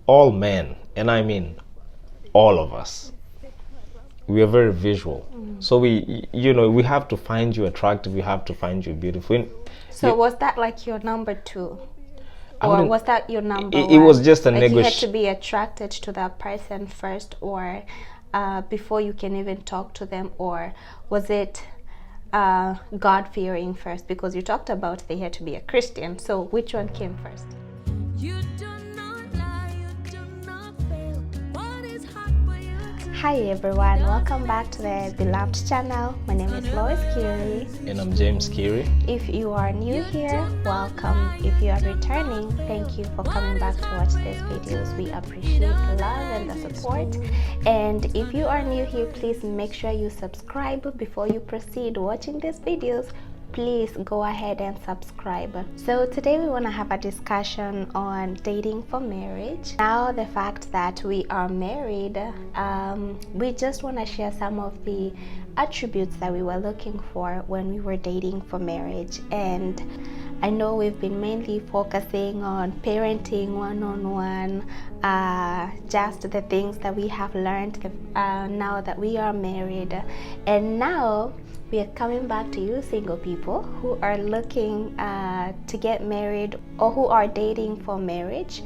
all men, and I mean all of us, we are very visual. So we have to find you attractive, we have to find you beautiful. So was that like your number two? I Or wouldn't- was that your number it one? was just a like you had to negotiation. be attracted to that person first, or before you can even talk to them, or was it God-fearing first? Because you talked about they had to be a Christian. So which one came first? You do not lie, you do not fail. What is hot for you? Hi everyone, welcome back to the beloved channel. My name is Lois Curie. And I'm James Kiri. If you are new here, welcome. If you are returning, thank you for coming back to watch these videos. We appreciate the love and the support. And if you are new here, please make sure you subscribe before you proceed watching these videos. Please go ahead and subscribe. So today we want to have a discussion on dating for marriage. Now the fact that we are married, we just want to share some of the attributes that we were looking for when we were dating for marriage. And I know we've been mainly focusing on parenting one-on-one, just the things that we have learned now that we are married. And now we are coming back to you single people who are looking to get married or who are dating for marriage.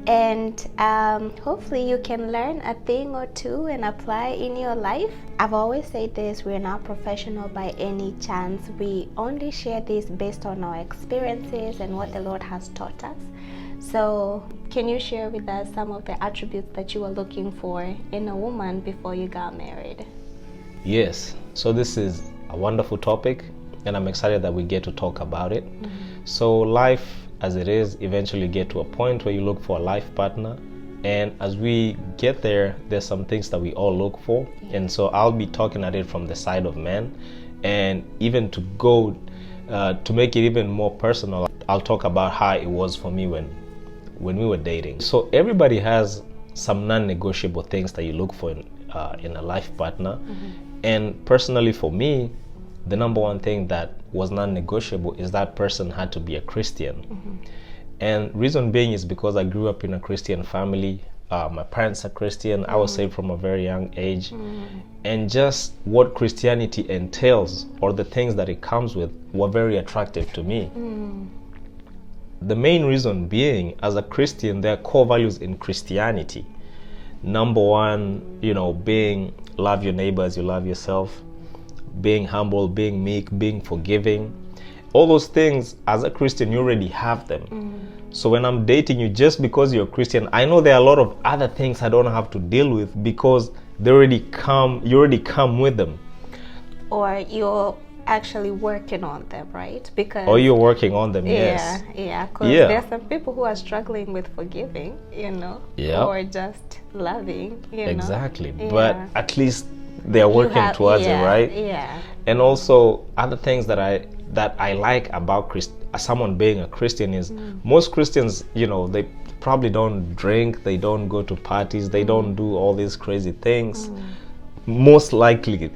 And hopefully you can learn a thing or two and apply in your life. I've always said this, we're not professional by any chance. We only share this based on our experiences and what the Lord has taught us. So can you share with us some of the attributes that you were looking for in a woman before you got married? Yes, so this is a wonderful topic, and I'm excited that we get to talk about it. So life as it is, eventually get to a point where you look for a life partner, and as we get there, there's some things that we all look for. And so I'll be talking at it from the side of men, and even to go to make it even more personal, I'll talk about how it was for me when we were dating. So everybody has some non-negotiable things that you look for in a life partner. And personally for me, the number one thing that was non-negotiable is that person had to be a Christian. And reason being is because I grew up in a Christian family. My parents are Christian. I was saved from a very young age. And just what Christianity entails, or the things that it comes with, were very attractive to me. The main reason being, as a Christian, there are core values in Christianity. Number one, being love your neighbor as you love yourself, being humble, being meek, being forgiving. All those things, as a Christian, you already have them. So when I'm dating you, just because you're a Christian, I know there are a lot of other things I don't have to deal with because you already come with them. Or you're actually working on them, right? Because Or you're working on them, yes. Because Yeah. there's some people who are struggling with forgiving, Yeah. or just loving, Exactly. Yeah. But at least they're You working have- towards it, right? Yeah. And also other things that I like about someone being a Christian is most Christians, they probably don't drink, they don't go to parties, they don't do all these crazy things, most likely.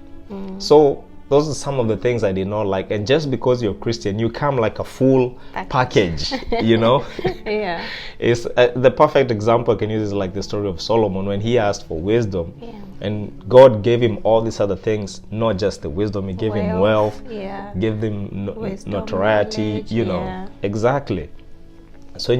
So those are some of the things I did not like. And just because you're Christian, you come like a full package, Yeah. It's the perfect example I can use is like the story of Solomon when he asked for wisdom. Yeah. And God gave him all these other things, not just the wisdom. He gave him wealth, Yeah. gave him Wisdom, notoriety, knowledge, yeah. Exactly. So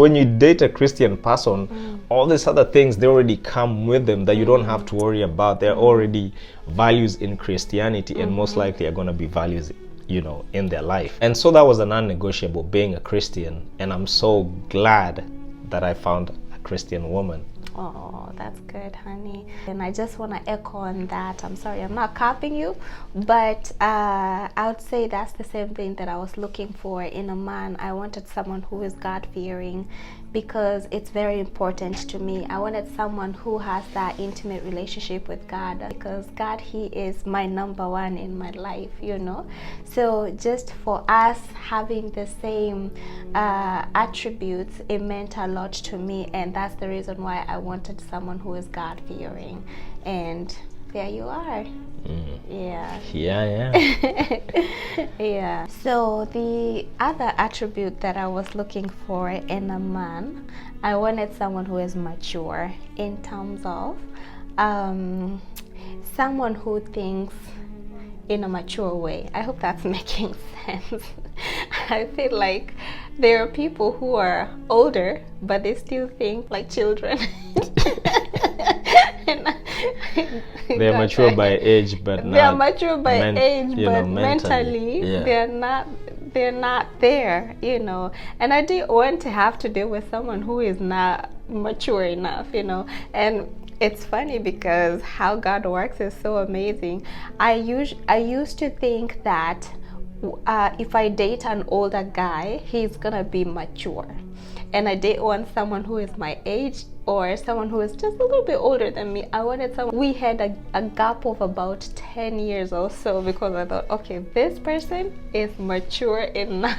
when you date a Christian person, all these other things, they already come with them that you don't have to worry about. They're already values in Christianity, and most likely are going to be values, in their life. And so that was a non-negotiable, being a Christian. And I'm so glad that I found a Christian woman. Oh, that's good, honey. And I just want to echo on that. I'm sorry, I'm not copying you, but I would say that's the same thing that I was looking for in a man. I wanted someone who is God-fearing, because it's very important to me. I wanted someone who has that intimate relationship with God, because God, He is my number one in my life, So just for us having the same attributes, it meant a lot to me, and that's the reason why I wanted someone who is God-fearing. And there you are. Yeah. Here I am. Yeah. So the other attribute that I was looking for in a man, I wanted someone who is mature in terms of someone who thinks in a mature way. I hope that's making sense. I feel like there are people who are older, but they still think like children. They're mature by age, but not. They're mature by age, but mentally, yeah. They're not there, you know. And I didn't want to have to deal with someone who is not mature enough, you know. And it's funny because how God works is so amazing. I used to think that if I date an older guy, he's gonna be mature, and I didn't want someone who is my age or someone who is just a little bit older than me. I wanted someone. We had a gap of about 10 years or so, because I thought, okay, this person is mature enough.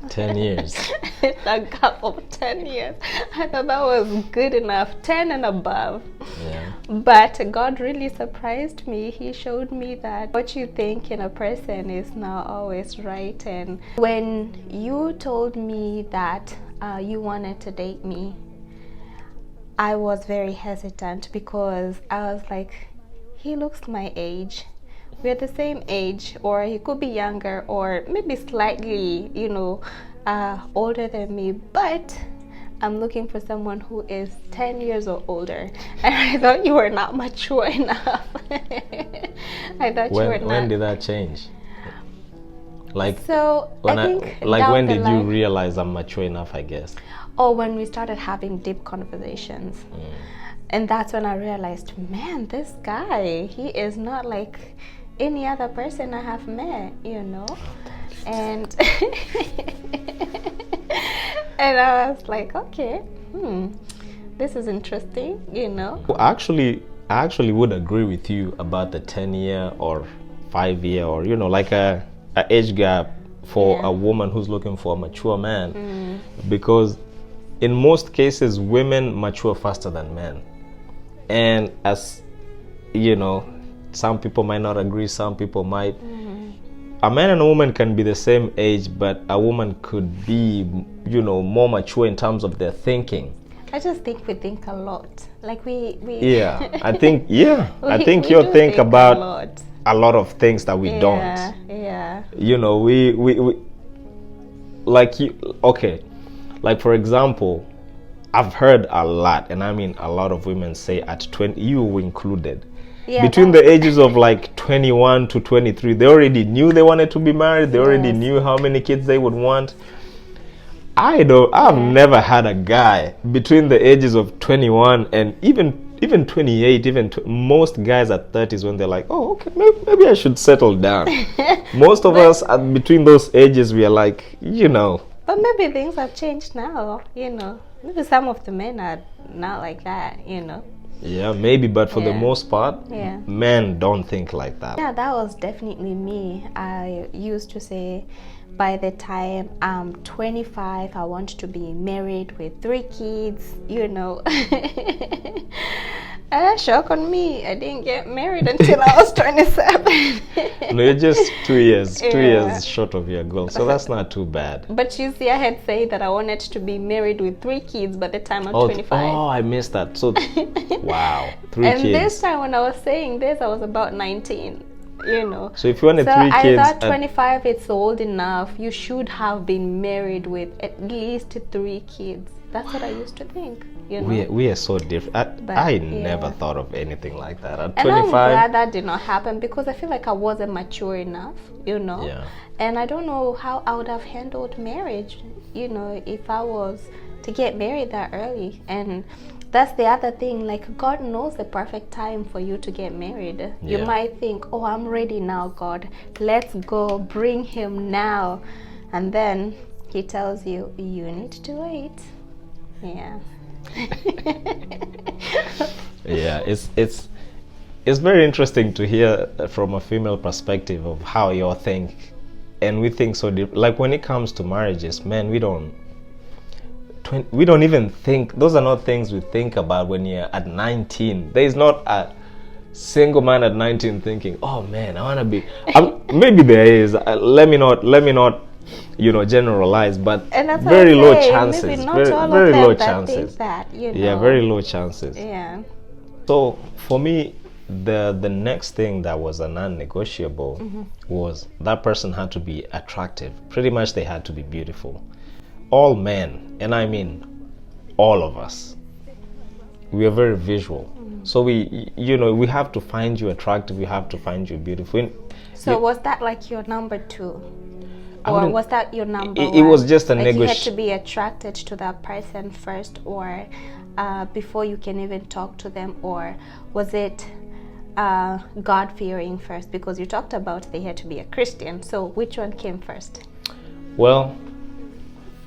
10 years. It's a gap of 10 years. I thought that was good enough, 10 and above. Yeah. But God really surprised me. He showed me that what you think in a person is not always right. And when you told me that you wanted to date me, I was very hesitant, because I was like, he looks my age. We're the same age, or he could be younger, or maybe slightly, you know, older than me, but I'm looking for someone who is 10 years or older. And I thought you were not mature enough. I thought you were not. When did that change? Like, so when I think like down when the did you line- realize I'm mature enough, I guess? Oh, when we started having deep conversations. And that's when I realized, man, this guy, he is not like any other person I have met, you know. And and I was like, okay, this is interesting, you know. Well, I actually would agree with you about the 10-year or 5-year, or, you know, like a age gap for a woman who's looking for a mature man, because in most cases women mature faster than men. And as you know, some people might not agree, some people might. A man and a woman can be the same age, but a woman could be, you know, more mature in terms of their thinking. I just think we think a lot. Like we Yeah, I think I think we you do think a about lot. a lot of things that we don't. Yeah. You know, we like you. Okay, like for example, I've heard a lot, and I mean a lot of women say at 20, you included, between the ages of like 21 to 23, they already knew they wanted to be married. They already knew how many kids they would want. I've never had a guy between the ages of 21 and even 28, most guys at 30s, when they're like, oh, okay, maybe I should settle down. Most of us between those ages, we are like, you know. But maybe things have changed now, you know. Maybe some of the men are not like that, you know. Yeah, maybe, but for the most part, men don't think like that. Yeah, that was definitely me. I used to say, by the time I'm 25, I want to be married with 3 kids, you know. And shock on me, I didn't get married until I was 27. No, you're just 2 years short of your goal, so that's not too bad. But you see, I had said that I wanted to be married with 3 kids by the time I'm 25. Oh, I missed that. So, wow, 3 kids. And this time when I was saying this, I was about 19. You know. So if you wanted 3 kids, I thought 25 it's old enough. You should have been married with at least 3 kids. That's what I used to think. You know? We are so different. I never thought of anything like that. At and 25, I'm glad that did not happen, because I feel like I wasn't mature enough, you know. Yeah. And I don't know how I would have handled marriage, you know, if I was to get married that early. And that's the other thing, like God knows the perfect time for you to get married. You might think, oh, I'm ready now, God, let's go, bring him now. And then he tells you, you need to wait. Yeah. Yeah, it's very interesting to hear from a female perspective of how you think, and we think so deep. Like when it comes to marriages, man, we don't even think. Those are not things we think about when you're at 19. There is not single man at 19 thinking, oh man, I want to be. Maybe there is. Let me not, generalize, but And that's what very I'm low saying, chances. maybe not Very, all very of them low that chances. think that, Yeah, very low chances. Yeah. So for me, the next thing that was a non-negotiable was that person had to be attractive. Pretty much they had to be beautiful. All men, and I mean all of us, we are very visual. So we have to find you attractive, we have to find you beautiful. So was that like your number two? I Or wouldn't- was that your number it one? was just a like you had negoti- to be attracted to that person first, or before you can even talk to them, or was it God-fearing first? Because you talked about they had to be a Christian. So which one came first? Well,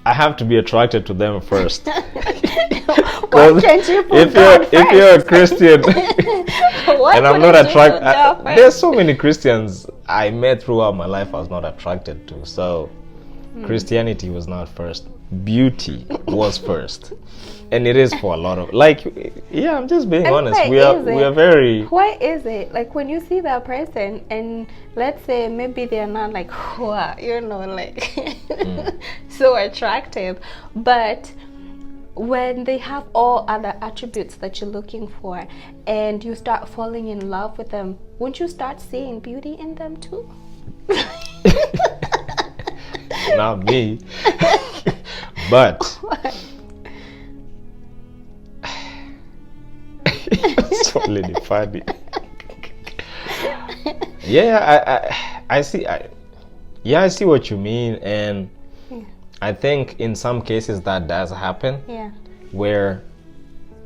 I have to be attracted to them first. Why can't you put if God you're a Christian Why and I'm not couldn't you put attracted, God first? there's so many Christians I met throughout my life I was not attracted to. So Christianity was not first. Beauty was first, and it is for a lot of I'm just being And honest. why We are is it? very. Why is it like when you see that person and let's say maybe they're not like wow, so attractive, but when they have all other attributes that you're looking for and you start falling in love with them, won't you start seeing beauty in them too? Not me. But solidly funny. I see. I see what you mean, and I think in some cases that does happen. Yeah. Where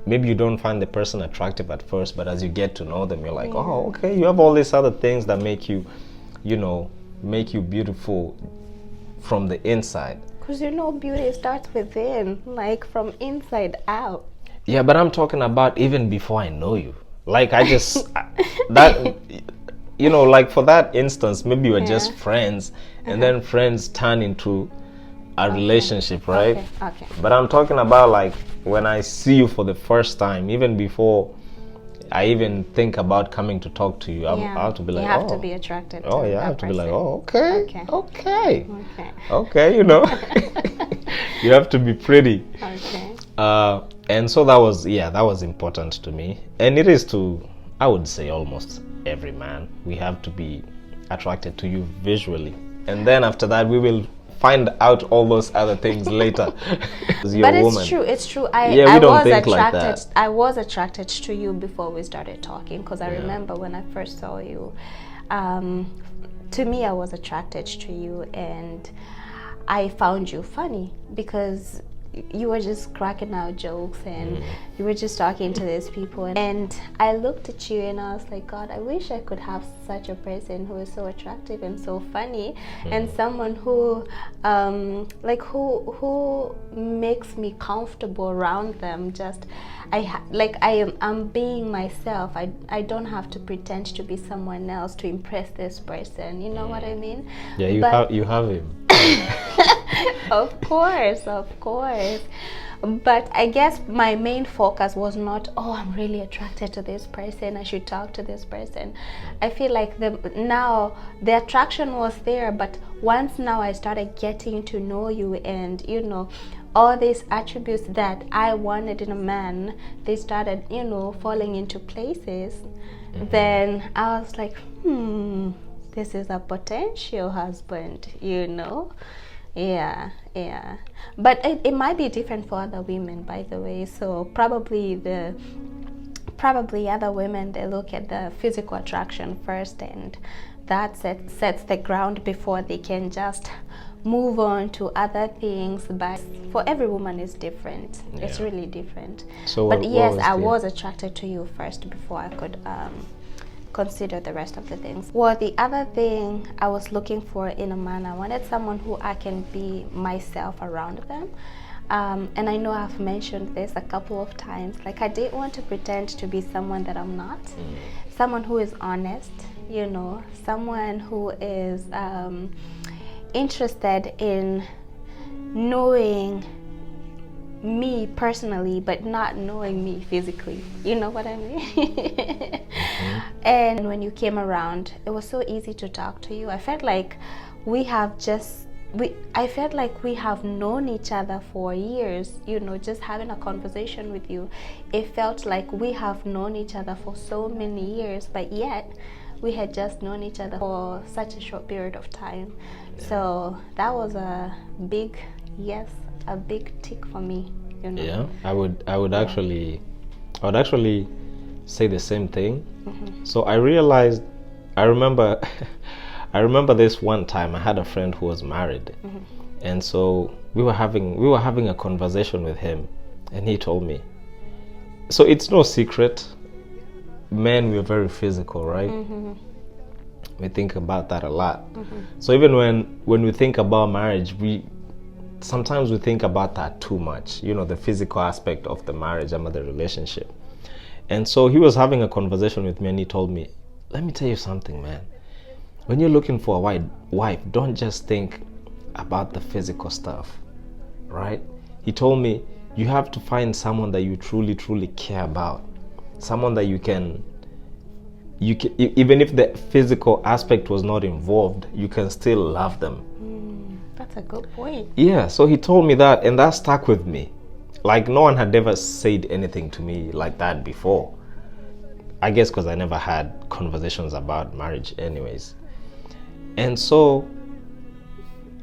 maybe you don't find the person attractive at first, but as you get to know them, you're like, oh, okay, you have all these other things that make you, make you beautiful from the inside. Because beauty starts within, like from inside out. Yeah, but I'm talking about even before I know you. Like I just that like for that instance, maybe you are just friends, and then friends turn into a relationship, right? Okay. But I'm talking about like when I see you for the first time, even before I even think about coming to talk to you, I have to be like, you have to be attracted to I that have to be like, person. okay. Okay. You have to be pretty. Okay. And so that was important to me, and it is to, I would say, almost every man. We have to be attracted to you visually, and then after that we will find out all those other things later. But it's true. I was attracted to you before we started talking, because I remember when I first saw you, to me I was attracted to you, and I found you funny because you were just cracking out jokes and you were just talking to these people, and I looked at you and I was like, God, I wish I could have such a person who is so attractive and so funny, and someone who who makes me comfortable around them. Just I'm being myself. I don't have to pretend to be someone else to impress this person, you know what I mean? Yeah, you have him. Of course. But I guess my main focus was not, oh, I'm really attracted to this person, I should talk to this person. I feel like the attraction was there, but once now I started getting to know you, and all these attributes that I wanted in a man, they started falling into places. Then I was like, this is a potential husband, Yeah. But it might be different for other women, by the way. So probably other women, they look at the physical attraction first, and that sets the ground before they can just move on to other things. But for every woman is different. It's really different. So but yes, I was attracted to you first before I could consider the rest of the things. Well, the other thing I was looking for in a man, I wanted someone who I can be myself around them. And I know I've mentioned this a couple of times. Like, I didn't want to pretend to be someone that I'm not. Someone who is honest, someone who is interested in knowing me personally, but not knowing me physically. You know what I mean? And when you came around, it was so easy to talk to you. I felt like I felt like we have known each other for years, you know, just having a conversation with you. It felt like we have known each other for so many years, but yet we had just known each other for such a short period of time. So that was a big tick for me, you know. Yeah, I would actually say the same thing. So I remember I remember this one time I had a friend who was married, and so we were having a conversation with him, and he told me. So it's no secret, men, we're very physical, right? We think about that a lot. So even when we think about marriage, sometimes we think about that too much, you know, the physical aspect of the marriage and the relationship. And so he was having a conversation with me, and he told me, let me tell you something, man. When you're looking for a wife, don't just think about the physical stuff, right? He told me, you have to find someone that you truly, truly care about. Someone that you can, even if the physical aspect was not involved, you can still love them. That's a good point. Yeah, so he told me that, and that stuck with me. Like, no one had ever said anything to me like that before. I guess because I never had conversations about marriage anyways. And so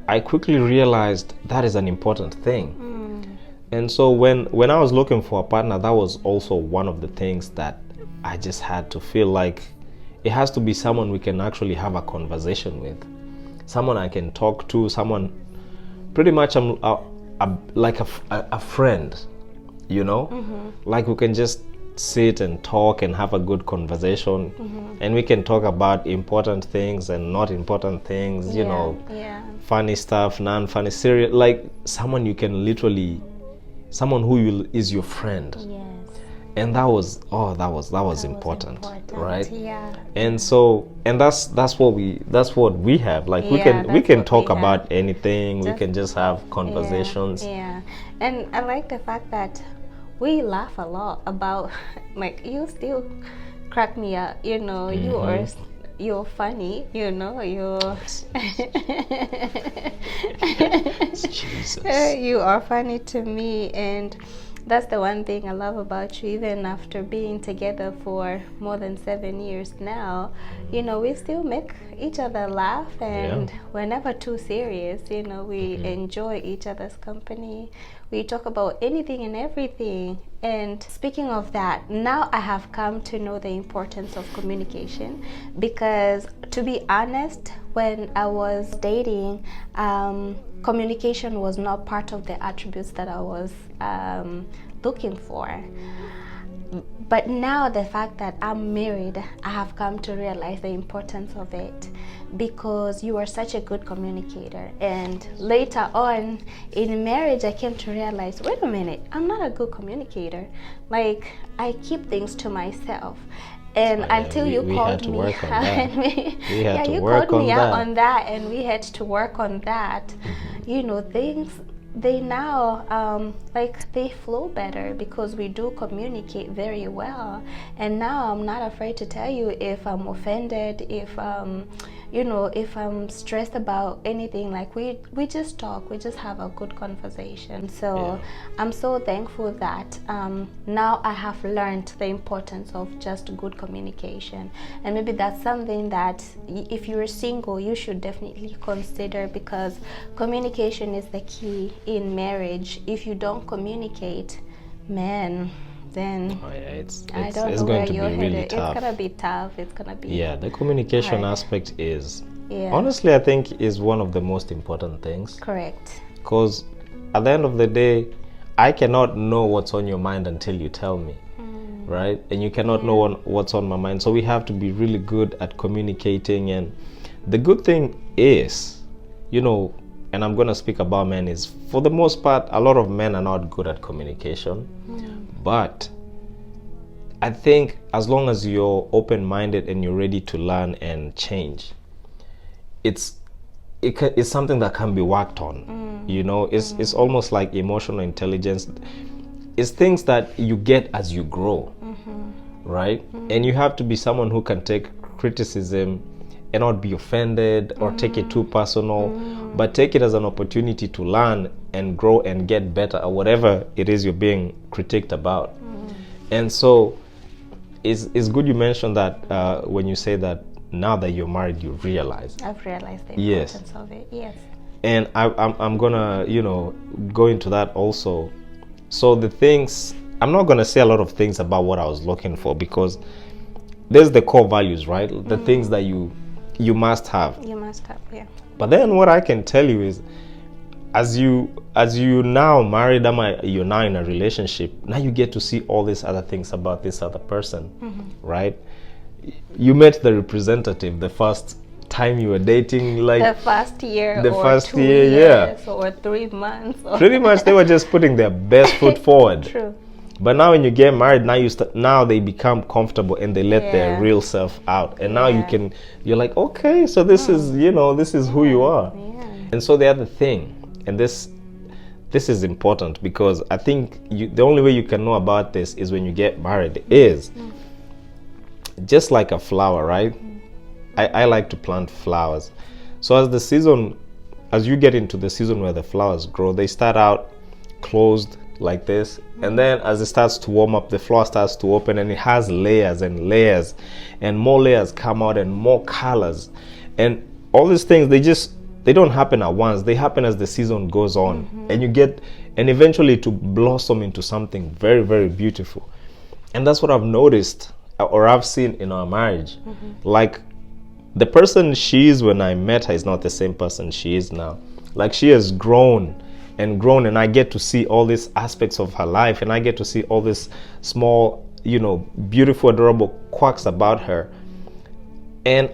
I quickly realized that is an important thing. And so when I was looking for a partner, that was also one of the things that I just had to feel like it has to be someone we can actually have a conversation with. Someone I can talk to, someone pretty much like a friend, you know? Like we can just sit and talk and have a good conversation, and we can talk about important things and not important things, you know, funny stuff, non-funny, serious, like someone you can literally, someone who is your friend. And that was important, right? And so, and that's what we have. Like we can talk about anything. We can just have conversations. And I like the fact that we laugh a lot about, like, you still crack me up, you know. You're funny, you know. Jesus. You are funny to me, and that's the one thing I love about you. Even after being together for more than 7 years now, you know, we still make each other laugh, and we're never too serious, you know. We enjoy each other's company. We talk about anything and everything. And speaking of that, now I have come to know the importance of communication, because to be honest, when I was dating, communication was not part of the attributes that I was looking for. But now the fact that I'm married, I have come to realize the importance of it, because you are such a good communicator. And later on in marriage, I came to realize, wait a minute, I'm not a good communicator. Like, I keep things to myself. And until you called me, you called me out on that, and we had to work on that. You know, things, they now like they flow better because we do communicate very well. And now I'm not afraid to tell you if I'm offended, if you know, if I'm stressed about anything. Like we just talk, we just have a good conversation. So I'm so thankful that now I have learned the importance of just good communication. And maybe that's something that if you're single, you should definitely consider, because communication is the key in marriage. If you don't communicate, man, then it's going to be really tough. It's gonna be tough. It's gonna be the communication hard. aspect is honestly, I think, is one of the most important things. Correct. Because at the end of the day, I cannot know what's on your mind until you tell me, right? And you cannot know what's on my mind. So we have to be really good at communicating. And the good thing is, you know, and I'm going to speak about men, is for the most part, a lot of men are not good at communication. But I think as long as you're open-minded and you're ready to learn and change, it's it's something that can be worked on. You know, it's almost like emotional intelligence. It's things that you get as you grow, right? And you have to be someone who can take criticism and not be offended or take it too personal, but take it as an opportunity to learn and grow and get better at whatever it is you're being critiqued about. And so it's good you mentioned that when you say that now that you're married, you realize. I've realized the Yes. importance of it. Yes. And I'm gonna, you know, go into that also. So the things, I'm not gonna say a lot of things about what I was looking for, because there's the core values, right? The things that you must have. You must have, yeah. But then what I can tell you is, as you now married, you're now in a relationship, now you get to see all these other things about this other person, right? You met the representative the first time you were dating, like The first year, the or first 2 year, years, or 3 months. Or pretty much they were just putting their best foot forward. True. But now when you get married, now they become comfortable and they let their Yeah. real self out. And now Yeah. you're like, okay, so this is, you know, this is who you are. Yeah. And so the other thing, and this is important, because I think the only way you can know about this is when you get married, is just like a flower, right? I like to plant flowers. So as you get into the season where the flowers grow, they start out closed like this, and then as it starts to warm up, the flower starts to open, and it has layers and layers, and more layers come out, and more colors, and all these things, they don't happen at once. They happen as the season goes on, and eventually to blossom into something very, very beautiful. And that's what I've noticed, or I've seen in our marriage. Like, the person she is when I met her is not the same person she is now. Like, she has grown and grown, and I get to see all these aspects of her life, and I get to see all these small, you know, beautiful, adorable quirks about her. And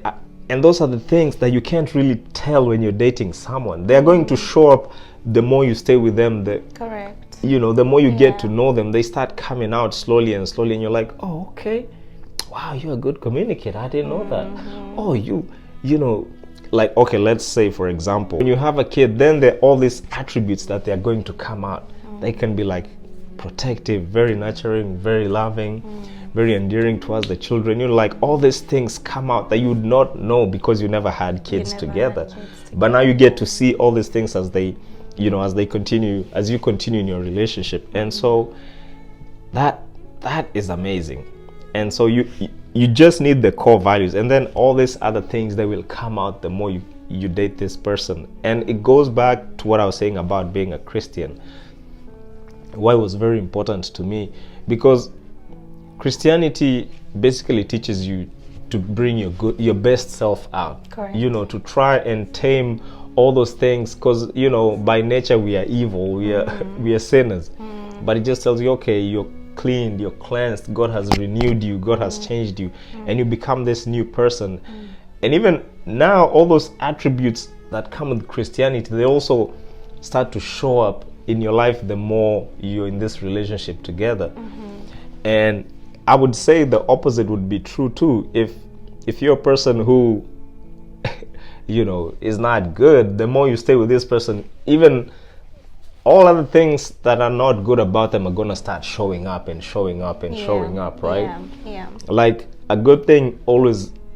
those are the things that you can't really tell when you're dating someone. They're going to show up the more you stay with them. Correct. You know, the more you get to Yeah. know them, they start coming out slowly and slowly, and you're like, oh, okay, wow, you're a good communicator. I didn't know that. Oh, you know, like, okay, let's say, for example, when you have a kid, then there are all these attributes that they're going to come out. They can be like protective, very nurturing, very loving, very endearing towards the children. You know, like, all these things come out that you would not know because you never had kids never had together. kids But now you get to see all these things as you continue in your relationship. And so that is amazing. And so you just need the core values, and then all these other things, they will come out the more you date this person. And it goes back to what I was saying about being a Christian, why it was very important to me, because Christianity basically teaches you to bring your best self out. Correct. You know, to try and tame all those things, because, you know, by nature we are evil, we are sinners. But it just tells you, okay, you're cleaned, you're cleansed, God has renewed you, God has changed you, and you become this new person. And even now, all those attributes that come with Christianity, they also start to show up in your life the more you're in this relationship together. And I would say the opposite would be true too. If you're a person who you know, is not good, the more you stay with this person, even all other things that are not good about them are gonna start showing up and showing up and showing up, right? Yeah. Like, a good thing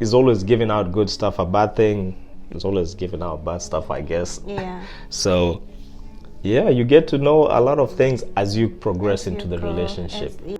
is always giving out good stuff. A bad thing is always giving out bad stuff, I guess. Yeah. So, yeah, you get to know a lot of things as you progress into the grow, relationship. as-